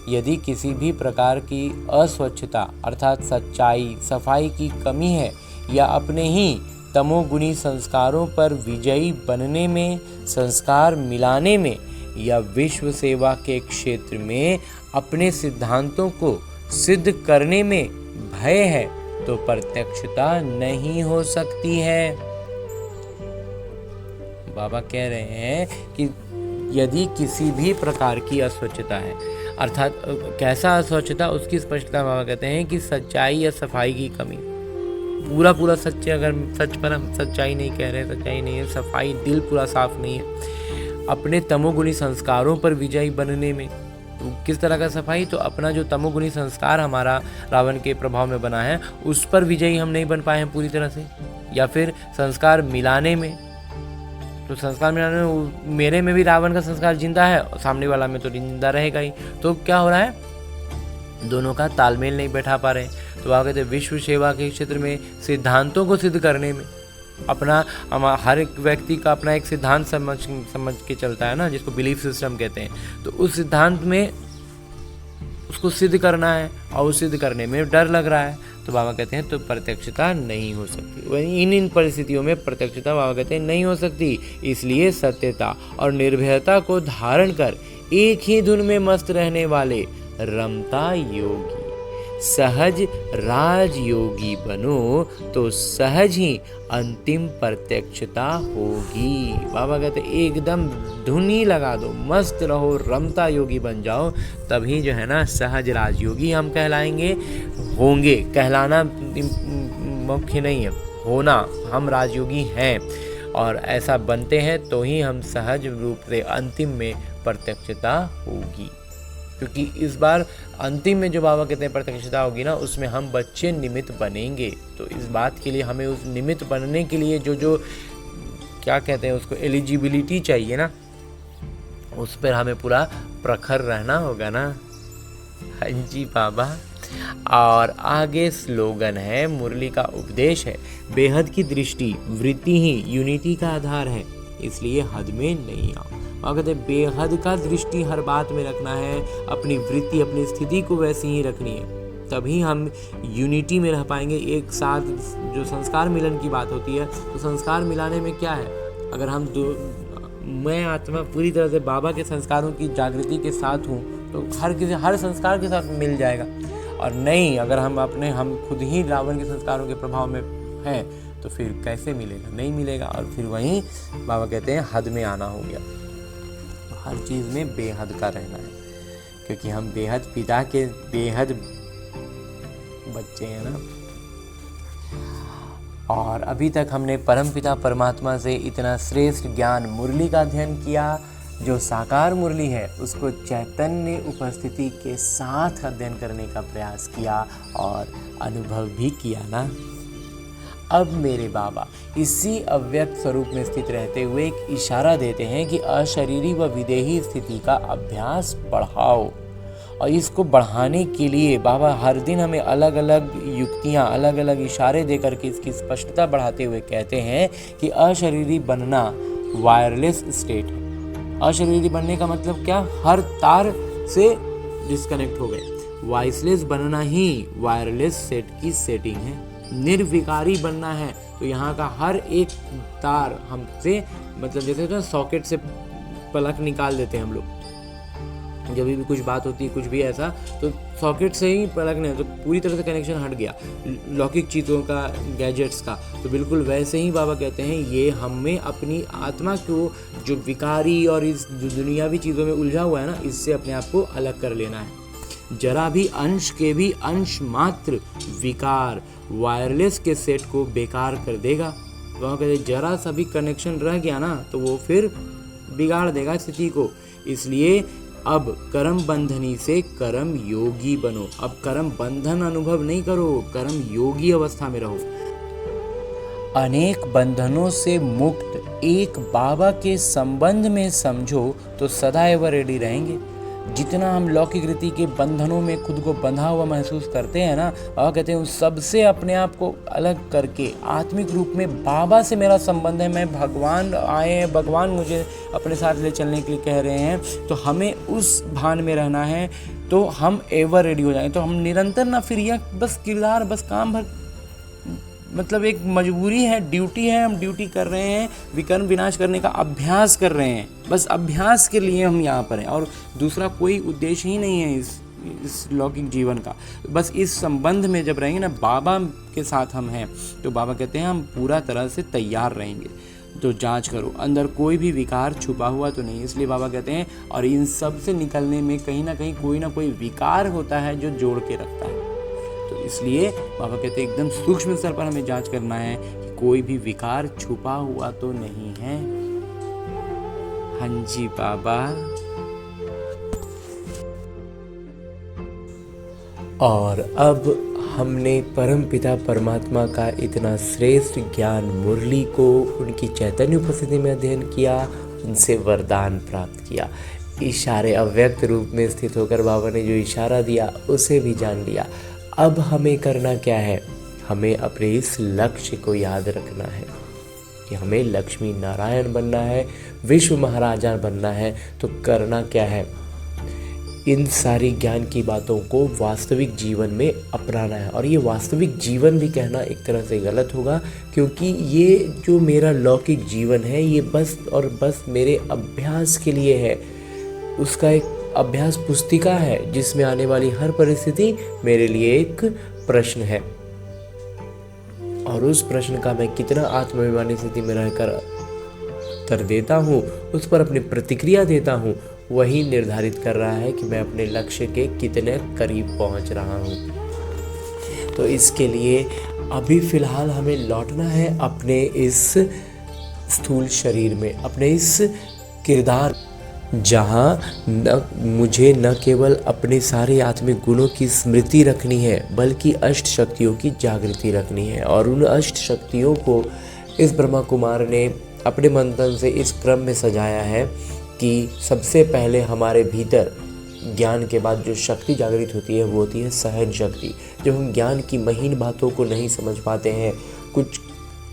यदि किसी भी प्रकार की अस्वच्छता अर्थात सच्चाई, सफाई की कमी है या अपने ही तमोगुणी संस्कारों पर विजयी बनने में, संस्कार मिलाने में या विश्व सेवा के क्षेत्र में अपने सिद्धांतों को सिद्ध करने में भय है, तो प्रत्यक्षता नहीं हो सकती है। बाबा कह रहे हैं कि यदि किसी भी प्रकार की अस्वच्छता है, अर्थात कैसा अस्वच्छता, उसकी स्पष्टता बाबा कहते हैं कि सच्चाई या सफाई की कमी। पूरा सच्चे, अगर सच पर हम सच्चाई नहीं कह रहे, सच्चाई नहीं है, सफाई, दिल पूरा साफ नहीं है, अपने तमोगुणी संस्कारों पर विजयी बनने में, तो किस तरह का सफाई, तो अपना जो तमोगुणी संस्कार हमारा रावण के प्रभाव में बना है उस पर विजयी हम नहीं बन पाए हैं पूरी तरह से, या फिर संस्कार मिलाने में, तो संस्कार मिलाने में मेरे में भी रावण का संस्कार जिंदा है और सामने वाला में तो जिंदा रहेगा ही, तो क्या हो रहा है, दोनों का तालमेल नहीं बैठा पा रहे। तो वहाँ कहते हैं विश्व सेवा के क्षेत्र में सिद्धांतों को सिद्ध करने में अपना, हर एक व्यक्ति का अपना एक सिद्धांत समझ के चलता है ना, जिसको बिलीफ सिस्टम कहते हैं। तो उस सिद्धांत में उसको सिद्ध करना है और उस सिद्ध करने में डर लग रहा है, तो बाबा कहते हैं तो प्रत्यक्षता नहीं हो सकती। इन परिस्थितियों में प्रत्यक्षता बाबा कहते हैं नहीं हो सकती। इसलिए सत्यता और निर्भयता को धारण कर एक ही धुन में मस्त रहने वाले रमता योगी सहज राजयोगी बनो तो सहज ही अंतिम प्रत्यक्षता होगी। बाबा कहते एकदम धुनी लगा दो, मस्त रहो, रमता योगी बन जाओ, तभी जो है ना सहज राजयोगी हम कहलाएंगे, होंगे। कहलाना मुख्य नहीं है, होना, हम राजयोगी हैं और ऐसा बनते हैं तो ही हम सहज रूप से अंतिम में प्रत्यक्षता होगी। क्योंकि इस बार अंतिम में जो बाबा कहते हैं प्रत्यक्षता होगी ना, उसमें हम बच्चे निमित्त बनेंगे। तो इस बात के लिए हमें उस निमित्त बनने के लिए जो क्या कहते हैं उसको एलिजिबिलिटी चाहिए ना, उस पर हमें पूरा प्रखर रहना होगा ना। हाँ जी बाबा। और आगे स्लोगन है, मुरली का उपदेश है, बेहद की दृष्टि वृत्ति ही यूनिटी का आधार है, इसलिए हद में नहीं आओ। और कहते बेहद का दृष्टि हर बात में रखना है, अपनी वृत्ति, अपनी स्थिति को वैसी ही रखनी है, तभी हम यूनिटी में रह पाएंगे। एक साथ जो संस्कार मिलन की बात होती है, तो संस्कार मिलाने में क्या है, अगर हम मैं आत्मा पूरी तरह से बाबा के संस्कारों की जागृति के साथ हूँ तो हर संस्कार के साथ मिल जाएगा। और नहीं, अगर हम खुद ही रावण के संस्कारों के प्रभाव में हैं तो फिर कैसे मिलेगा, नहीं मिलेगा। और फिर वहीं बाबा कहते हैं हद में आना हो गया। हर चीज़ में बेहद का रहना है, क्योंकि हम बेहद पिता के बेहद बच्चे हैं ना। और अभी तक हमने परमपिता परमात्मा से इतना श्रेष्ठ ज्ञान मुरली का अध्ययन किया। जो साकार मुरली है उसको चैतन्य उपस्थिति के साथ अध्ययन करने का प्रयास किया और अनुभव भी किया ना। अब मेरे बाबा इसी अव्यक्त स्वरूप में स्थित रहते हुए एक इशारा देते हैं कि अशरीरी व विदेही स्थिति का अभ्यास बढ़ाओ। और इसको बढ़ाने के लिए बाबा हर दिन हमें अलग अलग युक्तियाँ, अलग अलग इशारे देकर के इसकी स्पष्टता बढ़ाते हुए कहते हैं कि अशरीरी बनना वायरलेस स्टेट है। अशरीरी बनने का मतलब क्या, हर तार से डिस्कनेक्ट हो गए। वॉइसलेस बनना ही वायरलेस सेट की सेटिंग है। निर्विकारी बनना है तो यहाँ का हर एक तार हमसे, मतलब जैसे तो सॉकेट से प्लग निकाल देते हैं हम लोग, जब भी कुछ बात होती है, कुछ भी ऐसा, तो सॉकेट से ही पलकने, तो पूरी तरह से कनेक्शन हट गया लौकिक चीज़ों का, गैजेट्स का। तो बिल्कुल वैसे ही बाबा कहते हैं ये हमें अपनी आत्मा को जो विकारी और इस जो दुनियावी चीज़ों में उलझा हुआ है ना, इससे अपने आप को अलग कर लेना है। जरा भी अंश के भी अंश मात्र विकार वायरलेस के सेट को बेकार कर देगा। वहाँ कहते जरा सा भी कनेक्शन रह गया ना, तो वो फिर बिगाड़ देगा स्थिति को। इसलिए अब कर्म बंधनी से कर्म योगी बनो। अब कर्म बंधन अनुभव नहीं करो, कर्म योगी अवस्था में रहो। अनेक बंधनों से मुक्त एक बाबा के संबंध में समझो तो सदैव रेडी रहेंगे। जितना हम लौकिक रीति के बंधनों में खुद को बंधा हुआ महसूस करते हैं ना, और कहते हैं उन सबसे अपने आप को अलग करके आत्मिक रूप में बाबा से मेरा संबंध है, मैं भगवान आए हैं, भगवान मुझे अपने साथ ले चलने के लिए कह रहे हैं, तो हमें उस भान में रहना है। तो हम एवर रेडी हो जाएंगे। तो हम निरंतर ना फिर यह बस किरदार, बस काम भर, मतलब एक मजबूरी है, ड्यूटी है, हम ड्यूटी कर रहे हैं, विकर्म विनाश करने का अभ्यास कर रहे हैं। बस अभ्यास के लिए हम यहाँ पर हैं और दूसरा कोई उद्देश्य ही नहीं है इस लौकिक जीवन का। बस इस संबंध में जब रहेंगे ना, बाबा के साथ हम हैं, तो बाबा कहते हैं हम पूरा तरह से तैयार रहेंगे। तो जांच करो अंदर कोई भी विकार छुपा हुआ तो नहीं। इसलिए बाबा कहते हैं, और इन सब से निकलने में कहीं ना कोई विकार होता है जो जोड़ के रखता है। तो इसलिए बाबा कहते हैं एकदम सूक्ष्म स्तर पर हमें जांच करना है कि कोई भी विकार छुपा हुआ तो नहीं है। हाँ जी बाबा। और अब हमने परमपिता परमात्मा का इतना श्रेष्ठ ज्ञान मुरली को उनकी चैतन्य उपस्थिति में अध्ययन किया, उनसे वरदान प्राप्त किया। इशारे अव्यक्त रूप में स्थित होकर बाबा ने जो इशारा दिया उसे भी जान लिया। अब हमें करना क्या है? हमें अपने इस लक्ष्य को याद रखना है कि हमें लक्ष्मी नारायण बनना है, विश्व महाराजा बनना है। तो करना क्या है? इन सारी ज्ञान की बातों को वास्तविक जीवन में अपनाना है। और ये वास्तविक जीवन भी कहना एक तरह से गलत होगा, क्योंकि ये जो मेरा लौकिक जीवन है ये बस और बस मेरे अभ्यास के लिए है। उसका एक अभ्यास पुस्तिका है जिसमें आने वाली हर परिस्थिति मेरे लिए एक प्रश्न है, और उस प्रश्न का मैं कितना आत्माभिमानी स्थिति में रहकर उत्तर देता हूँ, उस पर अपनी प्रतिक्रिया देता हूँ, वही निर्धारित कर रहा है कि मैं अपने लक्ष्य के कितने करीब पहुँच रहा हूँ। तो इसके लिए अभी फ़िलहाल हमें लौटना है अपने इस स्थूल शरीर में, अपने इस किरदार, जहाँ मुझे न केवल अपने सारे आत्मिक गुणों की स्मृति रखनी है, बल्कि अष्ट शक्तियों की जागृति रखनी है। और उन अष्ट शक्तियों को इस ब्रह्मा कुमार ने अपने मंथन से इस क्रम में सजाया है कि सबसे पहले हमारे भीतर ज्ञान के बाद जो शक्ति जागृत होती है वो होती है सहन शक्ति। जब हम ज्ञान की महीन बातों को नहीं समझ पाते हैं, कुछ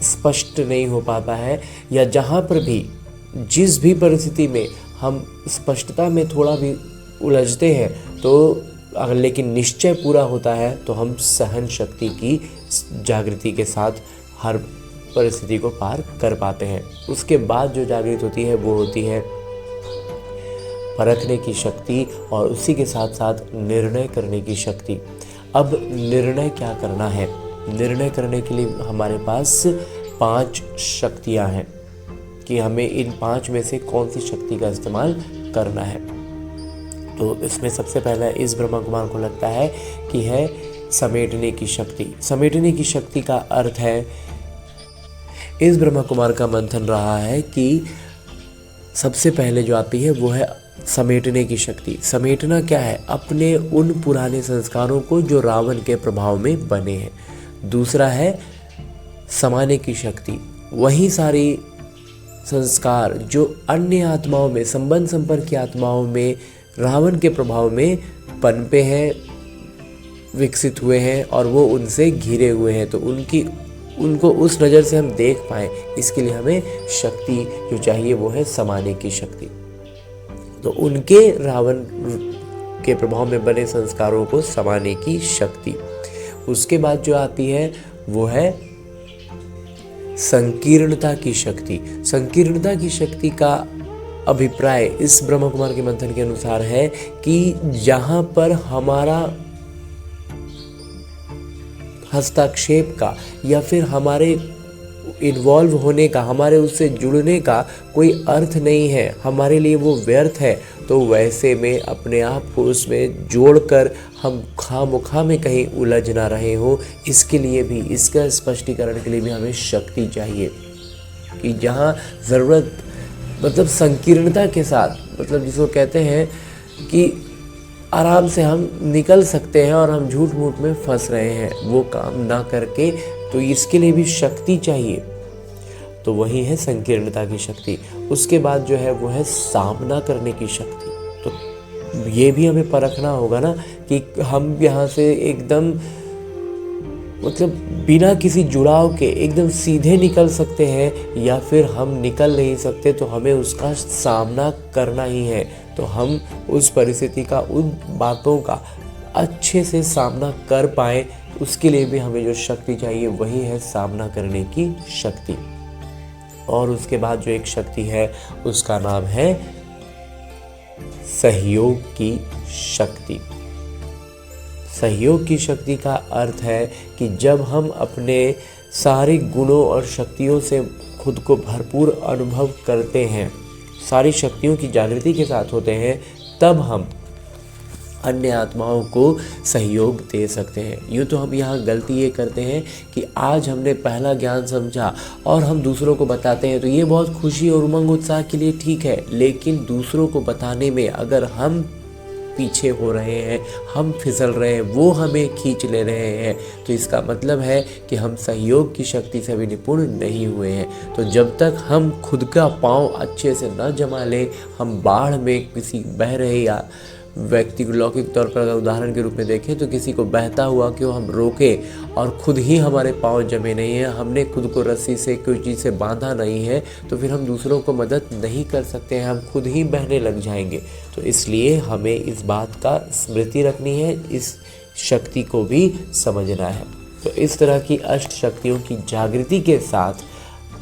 स्पष्ट नहीं हो पाता है, या जहाँ पर भी जिस भी परिस्थिति में हम स्पष्टता में थोड़ा भी उलझते हैं, तो लेकिन निश्चय पूरा होता है, तो हम सहन शक्ति की जागृति के साथ हर परिस्थिति को पार कर पाते हैं। उसके बाद जो जागृत होती है वो होती है परखने की शक्ति, और उसी के साथ साथ निर्णय करने की शक्ति। अब निर्णय क्या करना है? निर्णय करने के लिए हमारे पास 5 शक्तियाँ हैं कि हमें इन 5 में से कौन सी शक्ति का इस्तेमाल करना है। तो इसमें सबसे पहला इस ब्रह्मा कुमार को लगता है कि है समेटने की शक्ति। समेटने की शक्ति का अर्थ है, इस ब्रह्मा कुमार का मंथन रहा है कि सबसे पहले जो आती है वो है समेटने की शक्ति। समेटना क्या है? अपने उन पुराने संस्कारों को जो रावण के प्रभाव में बने हैं। दूसरा है समाने की शक्ति। वही सारी संस्कार जो अन्य आत्माओं में, संबंध संपर्क की आत्माओं में रावण के प्रभाव में पनपे हैं, विकसित हुए हैं, और वो उनसे घिरे हुए हैं, तो उनको उस नज़र से हम देख पाएँ, इसके लिए हमें शक्ति जो चाहिए वो है समाने की शक्ति। तो उनके रावण के प्रभाव में बने संस्कारों को समाने की शक्ति। उसके बाद जो आती है वो है संकीर्णता की शक्ति। संकीर्णता की शक्ति का अभिप्राय इस ब्रह्म कुमार के मंथन के अनुसार है कि जहाँ पर हमारा हस्तक्षेप का या फिर हमारे इन्वॉल्व होने का, हमारे उससे जुड़ने का कोई अर्थ नहीं है, हमारे लिए वो व्यर्थ है, तो वैसे में अपने आप को उसमें जोड़कर हम खामोखा में कहीं उलझ ना रहे हो, इसके लिए भी, इसका स्पष्टीकरण के लिए भी हमें शक्ति चाहिए कि जहाँ ज़रूरत मतलब संकीर्णता के साथ, मतलब जिसको कहते हैं कि आराम से हम निकल सकते हैं और हम झूठ मूठ में फंस रहे हैं, वो काम ना करके, तो इसके लिए भी शक्ति चाहिए। तो वही है संकीर्णता की शक्ति। उसके बाद जो है वो है सामना करने की शक्ति। तो ये भी हमें परखना होगा ना कि हम यहाँ से एकदम मतलब बिना किसी जुड़ाव के एकदम सीधे निकल सकते हैं या फिर हम निकल नहीं सकते, तो हमें उसका सामना करना ही है। तो हम उस परिस्थिति का, उन बातों का अच्छे से सामना कर पाएँ, उसके लिए भी हमें जो शक्ति चाहिए वही है सामना करने की शक्ति। और उसके बाद जो एक शक्ति है उसका नाम है सहयोग की शक्ति। सहयोग की शक्ति का अर्थ है कि जब हम अपने सारे गुणों और शक्तियों से खुद को भरपूर अनुभव करते हैं, सारी शक्तियों की जागृति के साथ होते हैं, तब हम अन्य आत्माओं को सहयोग दे सकते हैं। यूँ तो हम यहाँ गलती ये करते हैं कि आज हमने पहला ज्ञान समझा और हम दूसरों को बताते हैं, तो ये बहुत खुशी और उमंग उत्साह के लिए ठीक है, लेकिन दूसरों को बताने में अगर हम पीछे हो रहे हैं, हम फिसल रहे हैं, वो हमें खींच ले रहे हैं, तो इसका मतलब है कि हम सहयोग की शक्ति से भी निपुण नहीं हुए हैं। तो जब तक हम खुद का पाँव अच्छे से न जमा लें, हम बाढ़ में किसी बह रहे या व्यक्ति को लौकिक तौर पर अगर उदाहरण के रूप में देखें तो किसी को बहता हुआ क्यों हम रोकें और खुद ही हमारे पाँव जमे नहीं हैं, हमने खुद को रस्सी से कोई चीज़ से बांधा नहीं है, तो फिर हम दूसरों को मदद नहीं कर सकते हैं, हम खुद ही बहने लग जाएंगे। तो इसलिए हमें इस बात का स्मृति रखनी है, इस शक्ति को भी समझना है। तो इस तरह की अष्ट शक्तियों की जागृति के साथ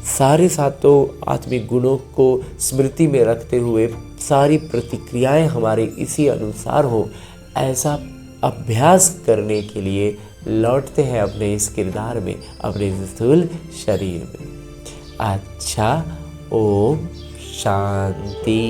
सारे सातों आत्मिक गुणों को स्मृति में रखते हुए सारी प्रतिक्रियाएं हमारे इसी अनुसार हो, ऐसा अभ्यास करने के लिए लौटते हैं अपने इस किरदार में, अपने स्थूल शरीर में। अच्छा, ओम शांति।